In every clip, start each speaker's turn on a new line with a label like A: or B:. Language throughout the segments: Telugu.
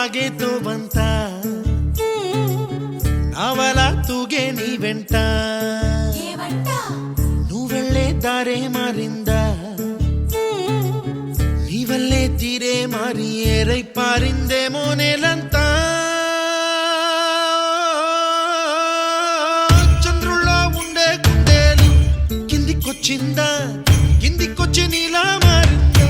A: సాగేతో బంత నావలా తూగే నీ వెంట నువ్వెళ్ళే దారే మారిందా నీ వల్లే తీరే మారి ఏరై పారిందేమో నేలంతా చంద్రుల్లో ఉండే గుండెలు కిందికొచ్చిందా కిందికొచ్చి నీలా మారిందా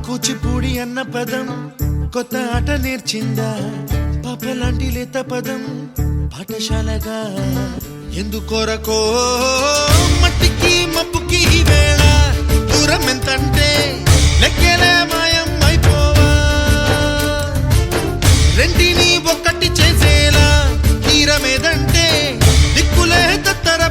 A: కూచిపూడి అన్న పదం కొత్త ఆట నేర్చిందా పాపలాంటి లేత పదం పాఠశాలగా ఎందుకొరకో మట్టికి మప్పుకి వేళ దూరం ఎంతంటే లెక్కలే మాయం అయిపోవా రెంటిని ఒక్కటి చేసేలా తీరమేదంటే దిక్కులే తత్తర